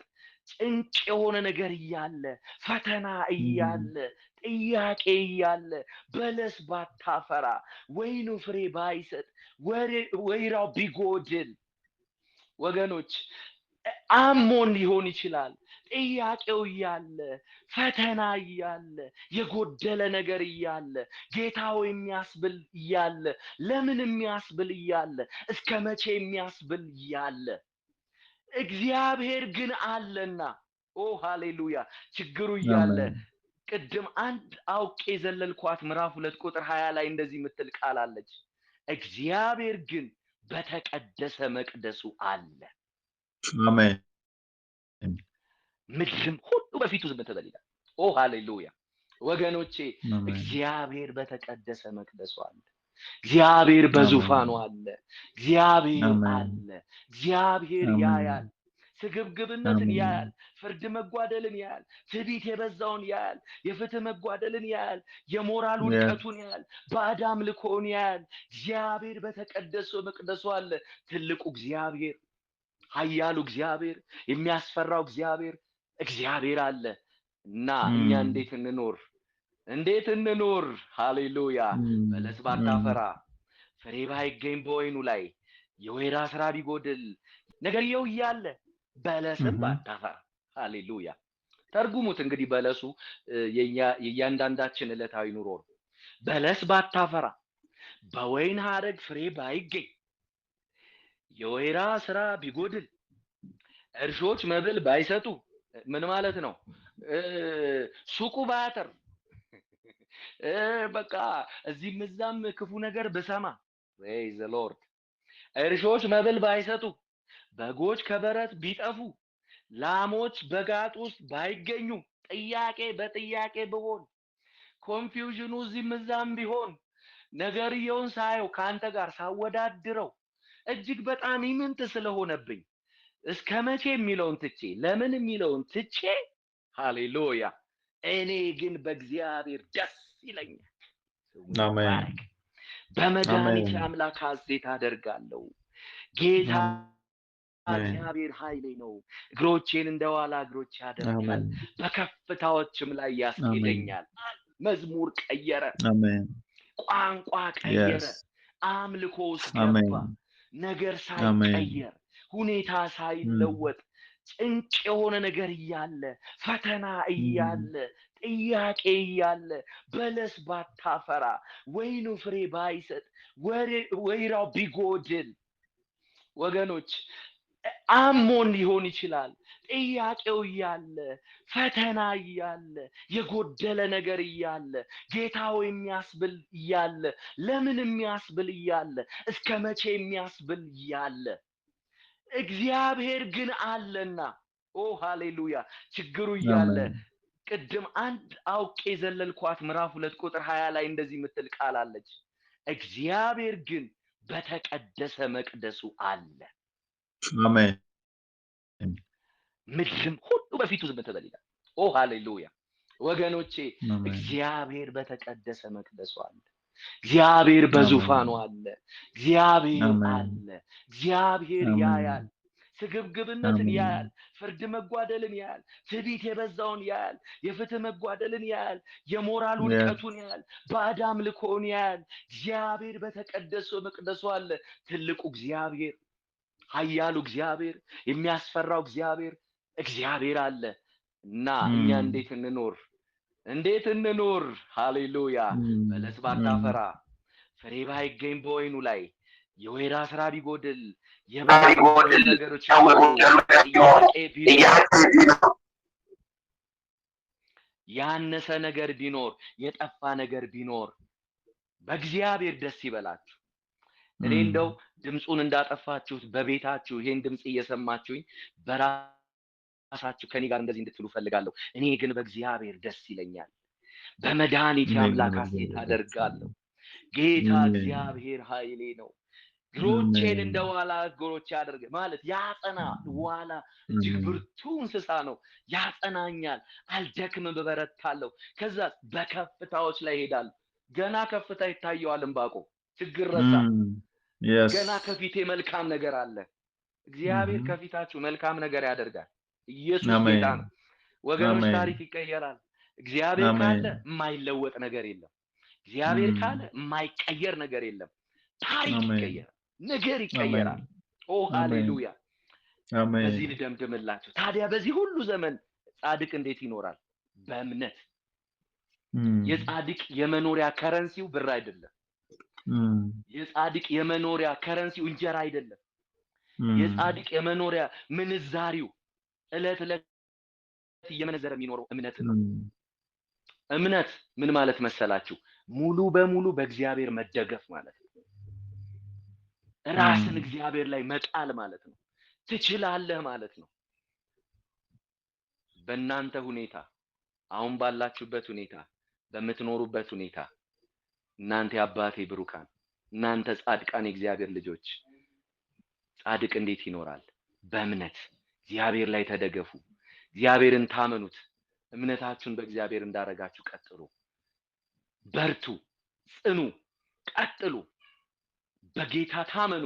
ጭንቅ የሆነ ነገር እያለ ፈተና እያለ ጥያቄ እያለ በለስ ባታፈራ፣ ወይኑ ፍሬ ባይሰጥ፣ ወይራው ቢጎድል፣ ወገኖች አሞን ሊሆን ይችላል። ጥያቄው እያለ ፈተና እያለ የጎደለ ነገር እያለ ጌታው የሚያስብል እያለ ለምን የሚያስብል እያለ እስከ መቼ የሚያስብል እያለ እግዚአብሔር ግን አለና፣ ኦ ሃሌሉያ! ችግሩ እያለ አሜን ቅድም አንድ አውቄ ዘለልኳት ምዕራፍ 2 ቁጥር 20 ላይ እንደዚህ የምትል ቃል አለች። እግዚአብሔር ግን በተቀደሰ መቅደሱ አለ፣ አሜን ምድርም ሁሉ በፊቱ ዝም ትበል ይላል። ኦ ሃሌሉያ! ወገኖቼ አሜን እግዚአብሔር በተቀደሰ መቅደሱ አለ። እግዚአብሔር በዙፋኑ አለ። እግዚአብሔር አሜን አለ። እግዚአብሔር አሜን ያያል። ስግብግብነትን አሜን ያያል። ፍርድ መጓደልን ያያል። ትዕቢት የበዛውን ያያል። የፍትህ መጓደልን ያያል። የሞራል yes ውድቀቱን ያያል። ባዕድ አምልኮውን ያያል። እግዚአብሔር በተቀደሰው መቅደሱ አለ። ትልቁ እግዚአብሔር፣ ኃያሉ እግዚአብሔር፣ የሚያስፈራው እግዚአብሔር አለ እና እኛ እንዴት እንኖር? እንዴት እንኖር? ሃሌሉያ! በለስ ባታፈራ፣ ፍሬ ባይገኝ፣ በወይኑ ላይ የወይራ ስራ ቢጎድል፣ ነገርየው እያለ በለስም ባታፈራ። ሃሌሉያ! ተርጉሙት እንግዲህ በለሱ የእያንዳንዳችን ዕለታዊ ኑሮ ነው። በለስ ባታፈራ፣ በወይን ሐረግ ፍሬ ባይገኝ፣ የወይራ ስራ ቢጎድል፣ እርሾች መብል ባይሰጡ፣ ምን ማለት ነው? ሱቁ ባያተር፣ በቃ እዚህም እዛም ክፉ ነገር ብሰማ praise the lord እርሾች መብል ባይሰጡ በጎች ከበረት ቢጠፉ ላሞች በጋጥ ውስጥ ባይገኙ ጥያቄ በጥያቄ ብሆን ኮንፊውዥኑ እዚህም እዛም ቢሆን ነገርየውን ሳየው ካንተ ጋር ሳወዳድረው እጅግ በጣም ኢምንት ስለሆነብኝ እስከ መቼ የሚለውን ትቼ ለምን የሚለውን ትቼ ሃሌሉያ እኔ ግን በእግዚአብሔር ደስ ይለኛል። አሜን በመድኃኒቴ አምላክ ሐሴት አደርጋለሁ። ጌታ እግዚአብሔር ኃይሌ ነው። እግሮቼን እንደዋላ እግሮች ያደርጋል፣ በከፍታዎችም ላይ ያስኬደኛል። መዝሙር ቀየረ፣ ቋንቋ ቀየረ፣ አምልኮ ውስጥ ገባ። ነገር ሳይቀየር ሁኔታ ሳይለወጥ ጭንቅ የሆነ ነገር እያለ ፈተና እያለ ጥያቄ እያለ በለስ ባታፈራ ወይኑ ፍሬ ባይሰጥ ወይራው ቢጎድል ወገኖች አሞን ሊሆን ይችላል። ጥያቄው እያለ ፈተና እያለ የጎደለ ነገር እያለ ጌታው የሚያስብል እያለ ለምን የሚያስብል እያለ እስከ መቼ የሚያስብል እያለ እግዚአብሔር ግን አለና ሃሌሉያ ችግሩ እያለ ቅድም አንድ አውቄ ዘለልኳት ምዕራፍ 2 ቁጥር 20 ላይ እንደዚህ የምትል ቃል አለች። እግዚአብሔር ግን በተቀደሰ መቅደሱ አለ። አሜን። ምድርም ሁሉ በፊቱ ዝም ትበል ይላል። ሃሌሉያ ወገኖቼ እግዚአብሔር በተቀደሰ መቅደሱ አለ። እግዚአብሔር በዙፋኑ አለ። እግዚአብሔር አለ። እግዚአብሔር ያያል። ስግብግብነትን ያያል። ፍርድ መጓደልን ያያል። ትዕቢት የበዛውን ያያል። የፍትህ መጓደልን ያያል። የሞራል ውድቀቱን ያያል። ባዕድ አምልኮን ያያል። እግዚአብሔር በተቀደሰው መቅደሱ አለ። ትልቁ እግዚአብሔር፣ ኃያሉ እግዚአብሔር፣ የሚያስፈራው እግዚአብሔር አለ እና እኛ እንዴት እንኖር? ሃሌሉያ በለስ ባታፈራ ፍሬ ባይገኝ በወይኑ ላይ የወይራ ስራ ቢጎድል የበጎ ነገሮች ጥያቄ ቢኖር ያነሰ ነገር ቢኖር የጠፋ ነገር ቢኖር በእግዚአብሔር ደስ ይበላችሁ። እኔ እንደው ድምጹን እንዳጠፋችሁት በቤታችሁ ይሄን ድምጽ እየሰማችሁኝ በራሳችሁ ከኔ ጋር እንደዚህ እንድትሉ ፈልጋለሁ። እኔ ግን በእግዚአብሔር ደስ ይለኛል፣ በመድኃኒቴ አምላክ ሐሴት አደርጋለሁ። ጌታ እግዚአብሔር ኃይሌ ነው። እግሮቼን እንደ ዋላ እግሮች ያደርግ ማለት ያጸና ዋላ እጅግ ብርቱ እንስሳ ነው። ያጸናኛል፣ አልደክምም፣ በበረታለሁ። ከዛ በከፍታዎች ላይ ሄዳለሁ። ገና ከፍታ ይታየዋል ዕንባቆም ችግር ረሳ። ገና ከፊቴ መልካም ነገር አለ። እግዚአብሔር ከፊታችሁ መልካም ነገር ያደርጋል። ኢየሱስ ጌታ ነው ወገኖች። ታሪክ ይቀየራል። እግዚአብሔር ካለ የማይለወጥ ነገር የለም። እግዚአብሔር ካለ የማይቀየር ነገር የለም። ታሪክ ይቀየራል፣ ነገር ይቀየራል። ሃሌሉያ አሜን። በዚህ ልደምድምላችሁ። ታዲያ በዚህ ሁሉ ዘመን ጻድቅ እንዴት ይኖራል? በእምነት። የጻድቅ የመኖሪያ ከረንሲው ብር አይደለም። የጻድቅ የመኖሪያ ከረንሲው እንጀራ አይደለም። የጻድቅ የመኖሪያ ምንዛሪው ዕለት ዕለት እየመነዘረ የሚኖረው እምነት ነው። እምነት ምን ማለት መሰላችሁ? ሙሉ በሙሉ በእግዚአብሔር መደገፍ ማለት ነው። ራስን እግዚአብሔር ላይ መጣል ማለት ነው። ትችላለህ ማለት ነው። በእናንተ ሁኔታ፣ አሁን ባላችሁበት ሁኔታ፣ በምትኖሩበት ሁኔታ እናንተ የአባቴ ብሩካን፣ እናንተ ጻድቃን የእግዚአብሔር ልጆች፣ ጻድቅ እንዴት ይኖራል? በእምነት እግዚአብሔር ላይ ተደገፉ። እግዚአብሔርን ታመኑት። እምነታችሁን በእግዚአብሔር እንዳረጋችሁ ቀጥሉ። በርቱ፣ ጽኑ፣ ቀጥሉ። በጌታ ታመኑ።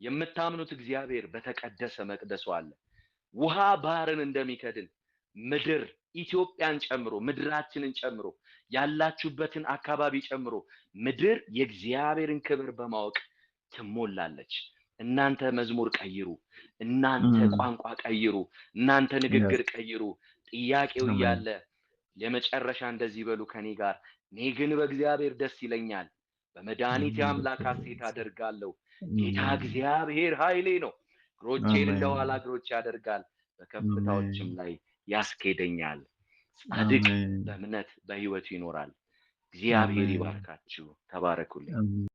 የምታምኑት እግዚአብሔር በተቀደሰ መቅደሱ አለ። ውሃ ባህርን እንደሚከድን ምድር ኢትዮጵያን ጨምሮ ምድራችንን ጨምሮ ያላችሁበትን አካባቢ ጨምሮ ምድር የእግዚአብሔርን ክብር በማወቅ ትሞላለች። እናንተ መዝሙር ቀይሩ፣ እናንተ ቋንቋ ቀይሩ፣ እናንተ ንግግር ቀይሩ። ጥያቄው እያለ ለመጨረሻ እንደዚህ በሉ ከኔ ጋር፣ እኔ ግን በእግዚአብሔር ደስ ይለኛል፣ በመድኃኒቴ አምላክ ሐሴት አደርጋለሁ። ጌታ እግዚአብሔር ኃይሌ ነው። እግሮቼን እንደ ዋላ እግሮች ያደርጋል፣ በከፍታዎችም ላይ ያስኬደኛል። ጻድቅ በእምነት በሕይወቱ ይኖራል። እግዚአብሔር አሜን። ይባርካችሁ። ተባረኩልኝ። አሜን።